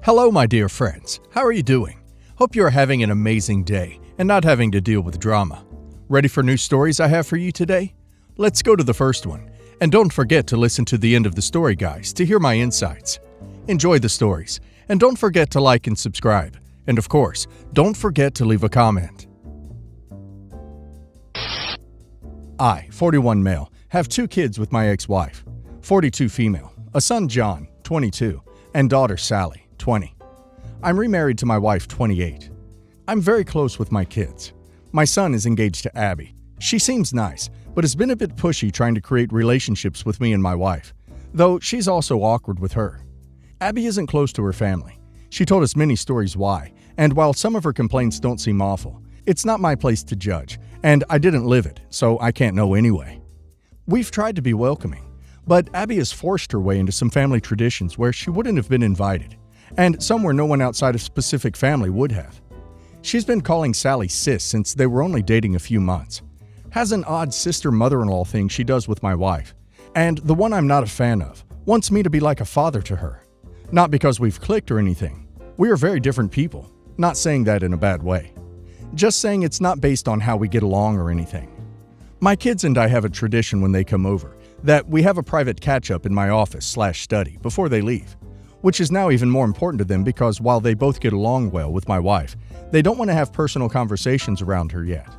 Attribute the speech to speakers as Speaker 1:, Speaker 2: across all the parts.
Speaker 1: Hello, my dear friends. How are you doing? Hope you are having an amazing day and not having to deal with drama. Ready for new stories I have for you today? Let's go to the first one. And don't forget to listen to the end of the story, guys, to hear my insights. Enjoy the stories. And don't forget to like and subscribe. And of course, don't forget to leave a comment. I, 41 male, have 2 kids with my ex-wife. 42 female, a son John, 22, and daughter Sally, 20. I'm remarried to my wife, 28. I'm very close with my kids. My son is engaged to Abby. She seems nice, but has been a bit pushy trying to create relationships with me and my wife, though she's also awkward with her. Abby isn't close to her family. She told us many stories why, and while some of her complaints don't seem awful, it's not my place to judge, and I didn't live it, so I can't know anyway. We've tried to be welcoming, but Abby has forced her way into some family traditions where she wouldn't have been invited, and some where no one outside a specific family would have. She's been calling Sally sis since they were only dating a few months. Has an odd sister-mother-in-law thing she does with my wife, and the one I'm not a fan of wants me to be like a father to her. Not because we've clicked or anything. We are very different people, not saying that in a bad way. Just saying it's not based on how we get along or anything. My kids and I have a tradition when they come over, that we have a private catch-up in my office/study before they leave, which is now even more important to them because while they both get along well with my wife, they don't want to have personal conversations around her yet.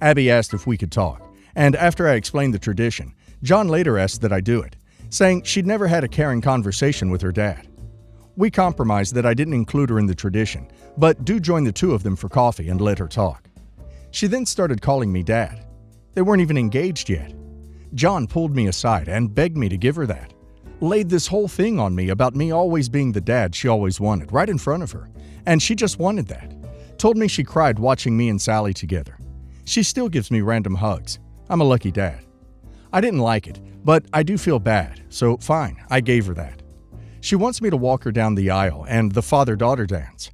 Speaker 1: Abby asked if we could talk, and after I explained the tradition, John later asked that I do it, saying she'd never had a caring conversation with her dad. We compromised that I didn't include her in the tradition, but do join the 2 of them for coffee and let her talk. She then started calling me dad. They weren't even engaged yet. John pulled me aside and begged me to give her that. Laid this whole thing on me about me always being the dad she always wanted, right in front of her, and she just wanted that. Told me she cried watching me and Sally together. She still gives me random hugs. I'm a lucky dad. I didn't like it, but I do feel bad, so fine, I gave her that. She wants me to walk her down the aisle and the father-daughter dance.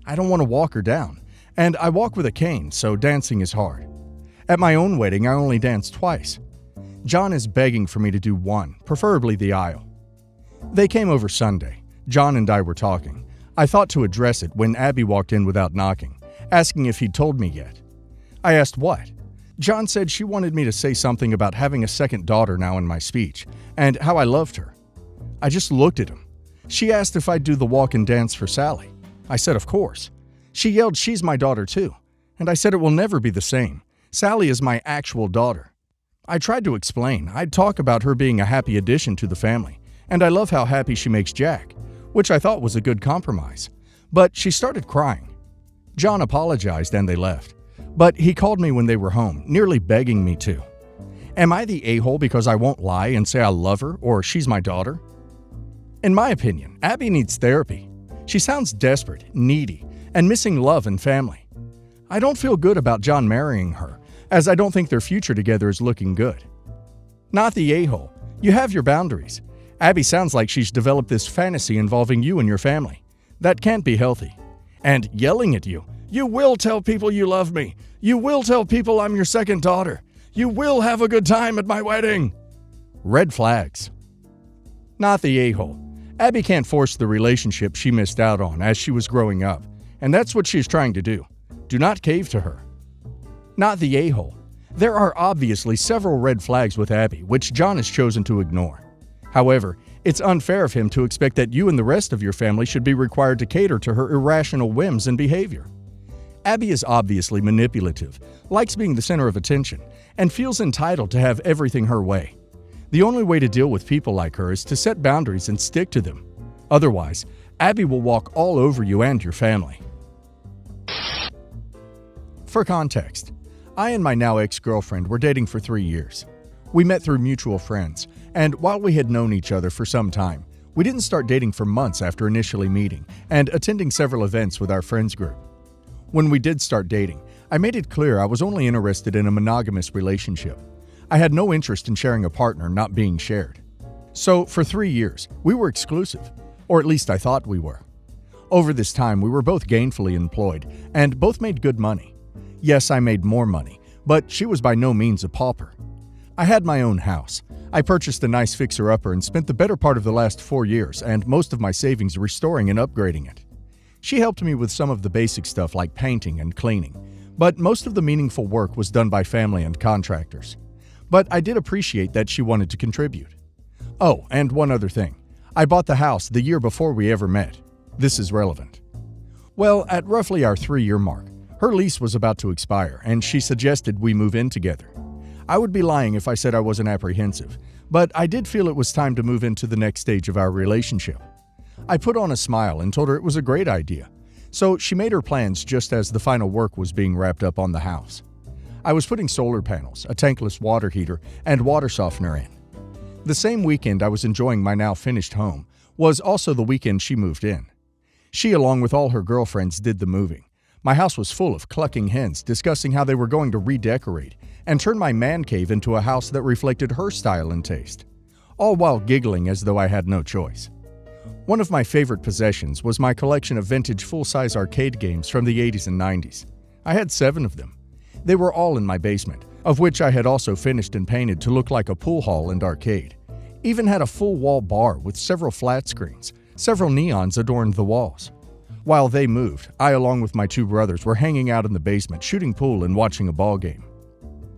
Speaker 1: I don't want to walk her down, and I walk with a cane, so dancing is hard. At my own wedding, I only danced twice. John is begging for me to do one, preferably the aisle. They came over Sunday. John and I were talking. I thought to address it when Abby walked in without knocking, asking if he'd told me yet. I asked what. John said she wanted me to say something about having a second daughter now in my speech, and how I loved her. I just looked at him. She asked if I'd do the walk and dance for Sally. I said of course. She yelled she's my daughter too, and I said it will never be the same. Sally is my actual daughter. I tried to explain. I'd talk about her being a happy addition to the family, and I love how happy she makes Jack, which I thought was a good compromise. But she started crying. John apologized and they left, but he called me when they were home, nearly begging me to. Am I the a-hole because I won't lie and say I love her or she's my daughter? In my opinion, Abby needs therapy. She sounds desperate, needy, and missing love and family. I don't feel good about John marrying her, as I don't think their future together is looking good. Not the a-hole. You have your boundaries. Abby sounds like she's developed this fantasy involving you and your family. That can't be healthy. And yelling at you. You will tell people you love me. You will tell people I'm your second daughter. You will have a good time at my wedding. Red flags. Not the a-hole. Abby can't force the relationship she missed out on as she was growing up, and that's what she's trying to do. Do not cave to her. Not the a-hole. There are obviously several red flags with Abby, which John has chosen to ignore. However, it's unfair of him to expect that you and the rest of your family should be required to cater to her irrational whims and behavior. Abby is obviously manipulative, likes being the center of attention, and feels entitled to have everything her way. The only way to deal with people like her is to set boundaries and stick to them. Otherwise, Abby will walk all over you and your family. For context, I and my now ex-girlfriend were dating for 3 years. We met through mutual friends, and while we had known each other for some time, we didn't start dating for months after initially meeting and attending several events with our friends group. When we did start dating, I made it clear I was only interested in a monogamous relationship. I had no interest in sharing a partner not being shared. So for 3 years, we were exclusive, or at least I thought we were. Over this time, we were both gainfully employed and both made good money. Yes, I made more money, but she was by no means a pauper. I had my own house. I purchased a nice fixer-upper and spent the better part of the last 4 years and most of my savings restoring and upgrading it. She helped me with some of the basic stuff like painting and cleaning, but most of the meaningful work was done by family and contractors. But I did appreciate that she wanted to contribute. Oh, and one other thing. I bought the house the year before we ever met. This is relevant. Well, at roughly our 3-year mark, her lease was about to expire, and she suggested we move in together. I would be lying if I said I wasn't apprehensive, but I did feel it was time to move into the next stage of our relationship. I put on a smile and told her it was a great idea, so she made her plans just as the final work was being wrapped up on the house. I was putting solar panels, a tankless water heater, and water softener in. The same weekend I was enjoying my now finished home was also the weekend she moved in. She, along with all her girlfriends, did the moving. My house was full of clucking hens discussing how they were going to redecorate and turn my man cave into a house that reflected her style and taste, all while giggling as though I had no choice. One of my favorite possessions was my collection of vintage full-size arcade games from the 80s and 90s. I had 7 of them. They were all in my basement, of which I had also finished and painted to look like a pool hall and arcade. Even had a full-wall bar with several flat screens. Several neons adorned the walls. While they moved, I, along with my 2 brothers, were hanging out in the basement, shooting pool and watching a ball game.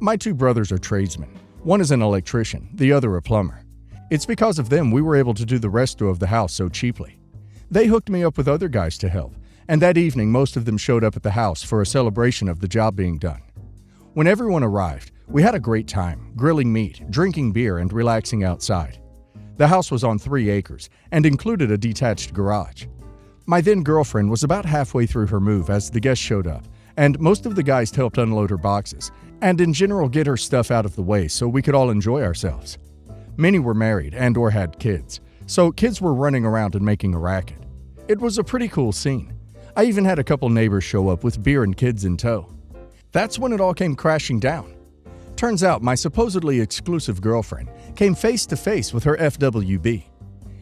Speaker 1: My 2 brothers are tradesmen. One is an electrician, the other a plumber. It's because of them we were able to do the resto of the house so cheaply. They hooked me up with other guys to help, and that evening most of them showed up at the house for a celebration of the job being done. When everyone arrived, we had a great time, grilling meat, drinking beer, and relaxing outside. The house was on 3 acres and included a detached garage. My then-girlfriend was about halfway through her move as the guests showed up, and most of the guys helped unload her boxes and in general get her stuff out of the way so we could all enjoy ourselves. Many were married and or had kids, so kids were running around and making a racket. It was a pretty cool scene. I even had a couple neighbors show up with beer and kids in tow. That's when it all came crashing down. Turns out my supposedly exclusive girlfriend came face to face with her FWB.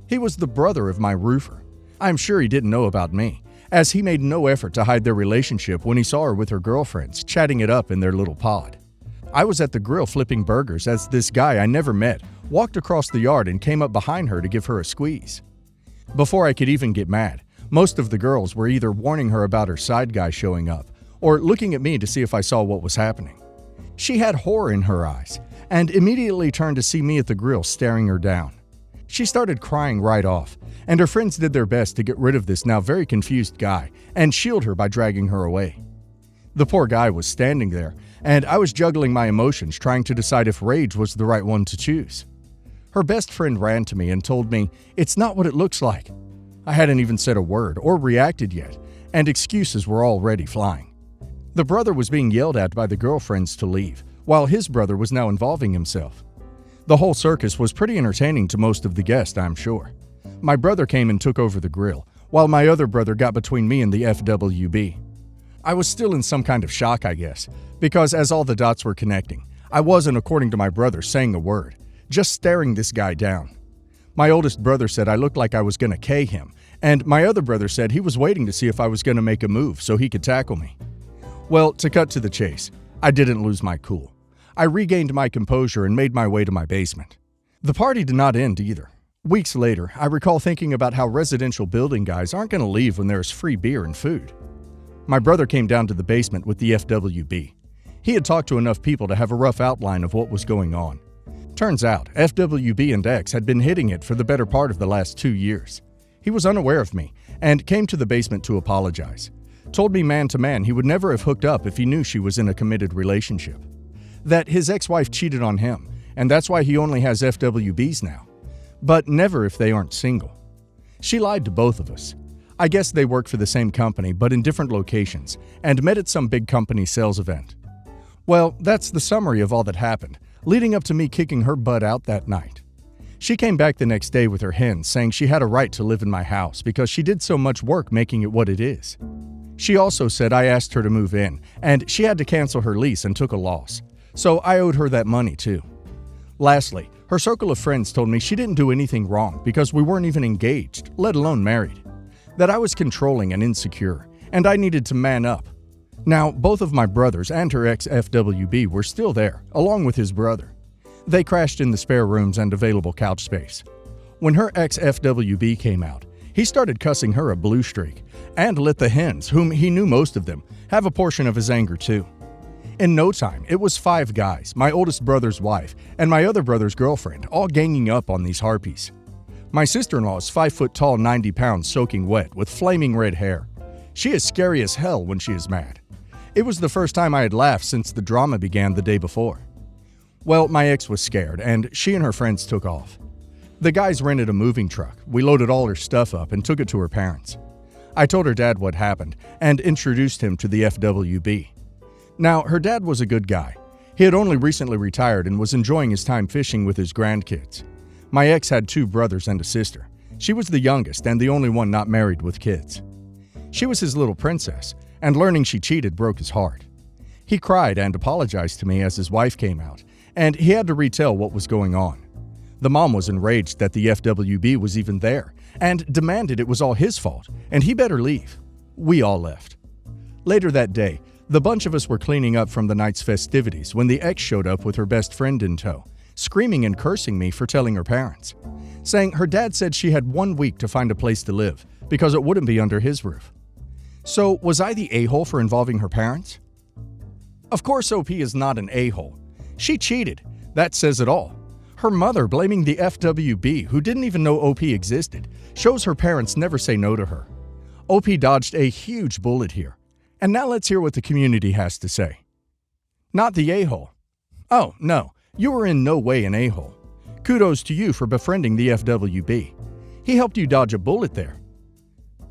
Speaker 1: He was the brother of my roofer. I'm sure he didn't know about me, as he made no effort to hide their relationship when he saw her with her girlfriends chatting it up in their little pod. I was at the grill flipping burgers as this guy I never met walked across the yard and came up behind her to give her a squeeze. Before I could even get mad, most of the girls were either warning her about her side guy showing up or looking at me to see if I saw what was happening. She had horror in her eyes and immediately turned to see me at the grill staring her down. She started crying right off, and her friends did their best to get rid of this now very confused guy and shield her by dragging her away. The poor guy was standing there, and I was juggling my emotions trying to decide if rage was the right one to choose. Her best friend ran to me and told me, "It's not what it looks like." I hadn't even said a word or reacted yet, and excuses were already flying. The brother was being yelled at by the girlfriends to leave, while his brother was now involving himself. The whole circus was pretty entertaining to most of the guests, I'm sure. My brother came and took over the grill, while my other brother got between me and the FWB. I was still in some kind of shock, I guess, because as all the dots were connecting, I wasn't, according to my brother, saying a word, just staring this guy down. My oldest brother said I looked like I was going to K him, and my other brother said he was waiting to see if I was going to make a move so he could tackle me. Well, to cut to the chase, I didn't lose my cool. I regained my composure and made my way to my basement. The party did not end either. Weeks later, I recall thinking about how residential building guys aren't going to leave when there's free beer and food. My brother came down to the basement with the FWB. He had talked to enough people to have a rough outline of what was going on. Turns out, FWB and X had been hitting it for the better part of the last 2 years. He was unaware of me and came to the basement to apologize. Told me man to man he would never have hooked up if he knew she was in a committed relationship. That his ex-wife cheated on him, and that's why he only has FWBs now. But never if they aren't single. She lied to both of us. I guess they worked for the same company, but in different locations, and met at some big company sales event. Well, that's the summary of all that happened, leading up to me kicking her butt out that night. She came back the next day with her hens, saying she had a right to live in my house because she did so much work making it what it is. She also said I asked her to move in, and she had to cancel her lease and took a loss. So I owed her that money too. Lastly, her circle of friends told me she didn't do anything wrong because we weren't even engaged, let alone married. That I was controlling and insecure, and I needed to man up. Now, both of my brothers and her ex-FWB were still there, along with his brother. They crashed in the spare rooms and available couch space. When her ex-FWB came out, he started cussing her a blue streak and let the hens, whom he knew most of them, have a portion of his anger too. In no time, it was 5 guys, my oldest brother's wife, and my other brother's girlfriend, all ganging up on these harpies. My sister-in-law is 5 foot tall, 90 pounds, soaking wet, with flaming red hair. She is scary as hell when she is mad. It was the first time I had laughed since the drama began the day before. Well, my ex was scared, and she and her friends took off. The guys rented a moving truck. We loaded all her stuff up and took it to her parents. I told her dad what happened and introduced him to the FWB. Now, her dad was a good guy. He had only recently retired and was enjoying his time fishing with his grandkids. My ex had 2 brothers and a sister. She was the youngest and the only one not married with kids. She was his little princess, and learning she cheated broke his heart. He cried and apologized to me as his wife came out, and he had to retell what was going on. The mom was enraged that the FWB was even there and demanded it was all his fault and he better leave. We all left. Later that day, the bunch of us were cleaning up from the night's festivities when the ex showed up with her best friend in tow, screaming and cursing me for telling her parents, saying her dad said she had 1 week to find a place to live because it wouldn't be under his roof. So was I the a-hole for involving her parents? Of course OP is not an a-hole. She cheated. That says it all. Her mother blaming the FWB, who didn't even know OP existed, shows her parents never say no to her. OP dodged a huge bullet here. And now let's hear what the community has to say. Not the a-hole. Oh, no, you were in no way an a-hole. Kudos to you for befriending the FWB. He helped you dodge a bullet there.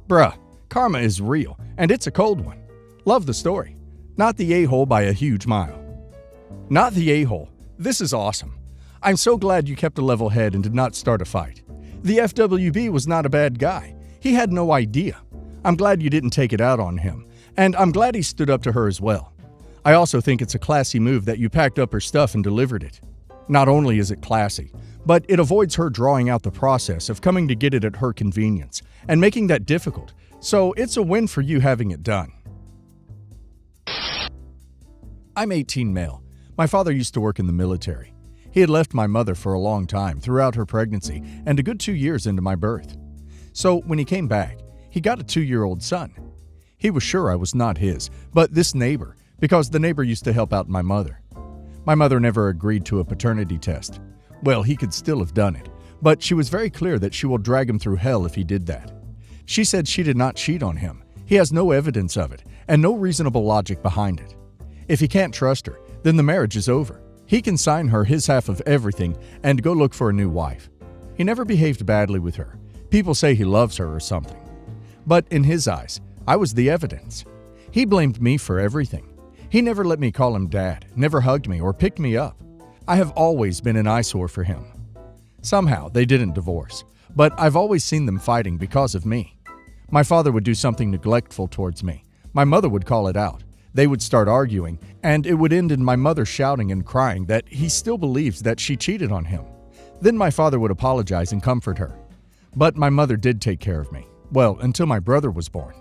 Speaker 1: Bruh, karma is real, and it's a cold one. Love the story. Not the a-hole by a huge mile. Not the a-hole. This is awesome. I'm so glad you kept a level head and did not start a fight. The FWB was not a bad guy. He had no idea. I'm glad you didn't take it out on him, and I'm glad he stood up to her as well. I also think it's a classy move that you packed up her stuff and delivered it. Not only is it classy, but it avoids her drawing out the process of coming to get it at her convenience and making that difficult, so it's a win for you having it done. I'm 18 male. My father used to work in the military. He had left my mother for a long time throughout her pregnancy and a good 2 years into my birth. So when he came back, he got a 2-year-old son. He was sure I was not his, but this neighbor, because the neighbor used to help out my mother. My mother never agreed to a paternity test. Well, he could still have done it, but she was very clear that she will drag him through hell if he did that. She said she did not cheat on him. He has no evidence of it and no reasonable logic behind it. If he can't trust her, then the marriage is over. He can sign her his half of everything and go look for a new wife. He never behaved badly with her. People say he loves her or something. But in his eyes, I was the evidence. He blamed me for everything. He never let me call him dad, never hugged me or picked me up. I have always been an eyesore for him. Somehow, they didn't divorce, but I've always seen them fighting because of me. My father would do something neglectful towards me. My mother would call it out. They would start arguing, and it would end in my mother shouting and crying that he still believes that she cheated on him. Then my father would apologize and comfort her. But my mother did take care of me. Well, until my brother was born.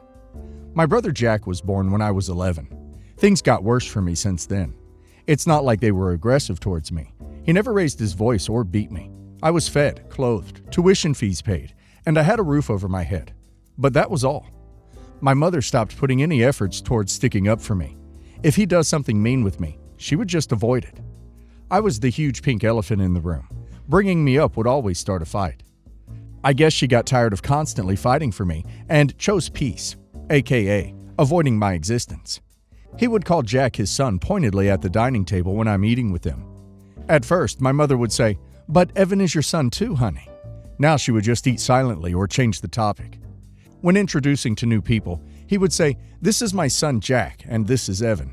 Speaker 1: My brother Jack was born when I was 11. Things got worse for me since then. It's not like they were aggressive towards me. He never raised his voice or beat me. I was fed, clothed, tuition fees paid, and I had a roof over my head. But that was all. My mother stopped putting any efforts towards sticking up for me. If he does something mean with me, she would just avoid it. I was the huge pink elephant in the room. Bringing me up would always start a fight. I guess she got tired of constantly fighting for me and chose peace, aka avoiding my existence. He would call Jack his son pointedly at the dining table when I'm eating with him. At first, my mother would say, "But Evan is your son too, honey." Now she would just eat silently or change the topic. When introducing to new people, he would say, "This is my son Jack, and this is Evan."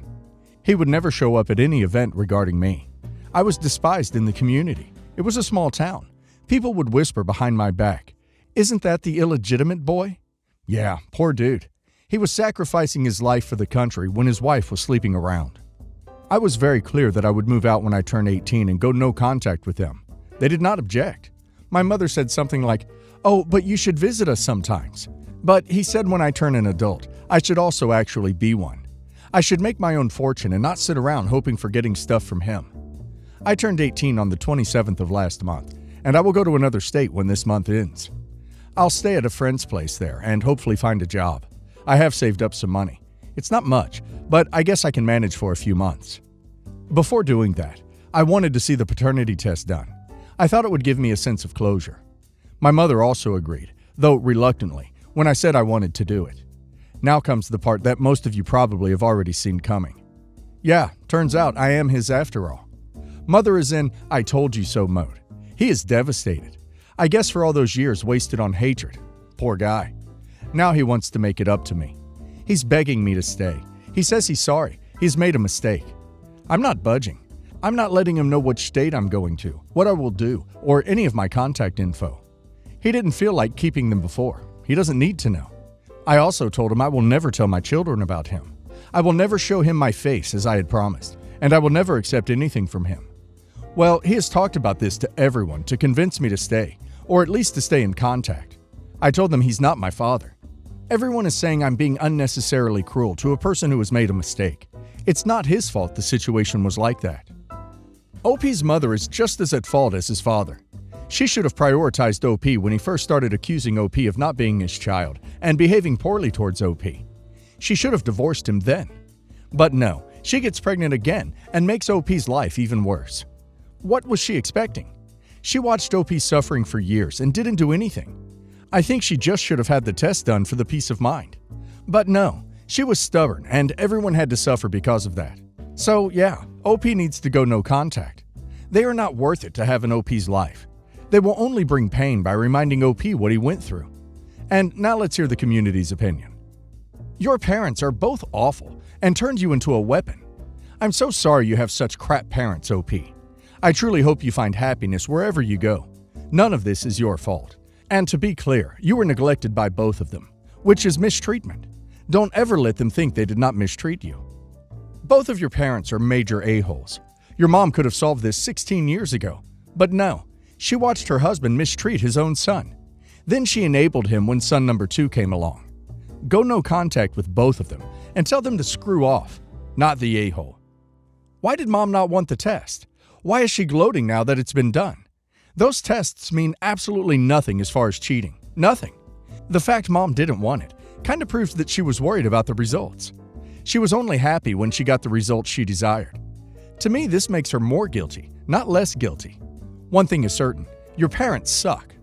Speaker 1: He would never show up at any event regarding me. I was despised in the community. It was a small town. People would whisper behind my back, "Isn't that the illegitimate boy?" Yeah, poor dude. He was sacrificing his life for the country when his wife was sleeping around. I was very clear that I would move out when I turned 18 and go no contact with them. They did not object. My mother said something like, "Oh, but you should visit us sometimes." But he said when I turn an adult, I should also actually be one. I should make my own fortune and not sit around hoping for getting stuff from him. I turned 18 on the 27th of last month, and I will go to another state when this month ends. I'll stay at a friend's place there and hopefully find a job. I have saved up some money. It's not much, but I guess I can manage for a few months. Before doing that, I wanted to see the paternity test done. I thought it would give me a sense of closure. My mother also agreed, though reluctantly, when I said I wanted to do it. Now comes the part that most of you probably have already seen coming. Yeah, turns out I am his after all. Mother is in "I told you so" mode. He is devastated. I guess for all those years wasted on hatred. Poor guy. Now he wants to make it up to me. He's begging me to stay. He says he's sorry. He's made a mistake. I'm not budging. I'm not letting him know which state I'm going to, what I will do, or any of my contact info. He didn't feel like keeping them before. He doesn't need to know. I also told him I will never tell my children about him. I will never show him my face as I had promised, and I will never accept anything from him. Well, he has talked about this to everyone to convince me to stay, or at least to stay in contact. I told them he's not my father. Everyone is saying I'm being unnecessarily cruel to a person who has made a mistake. It's not his fault the situation was like that. OP's mother is just as at fault as his father. She should have prioritized OP when he first started accusing OP of not being his child and behaving poorly towards OP. She should have divorced him then. But no, she gets pregnant again and makes OP's life even worse. What was she expecting? She watched OP suffering for years and didn't do anything. I think she just should have had the test done for the peace of mind. But no, she was stubborn and everyone had to suffer because of that. So yeah, OP needs to go no contact. They are not worth it to have in OP's life. They will only bring pain by reminding OP what he went through. And now let's hear the community's opinion. Your parents are both awful and turned you into a weapon. I'm so sorry you have such crap parents, OP. I truly hope you find happiness wherever you go. None of this is your fault. And to be clear, you were neglected by both of them, which is mistreatment. Don't ever let them think they did not mistreat you. Both of your parents are major a-holes. Your mom could have solved this 16 years ago, but no. She watched her husband mistreat his own son. Then she enabled him when son number 2 came along. Go no contact with both of them and tell them to screw off, not the a-hole. Why did mom not want the test? Why is she gloating now that it's been done? Those tests mean absolutely nothing as far as cheating. Nothing. The fact mom didn't want it kind of proves that she was worried about the results. She was only happy when she got the results she desired. To me, this makes her more guilty, not less guilty. One thing is certain, your parents suck.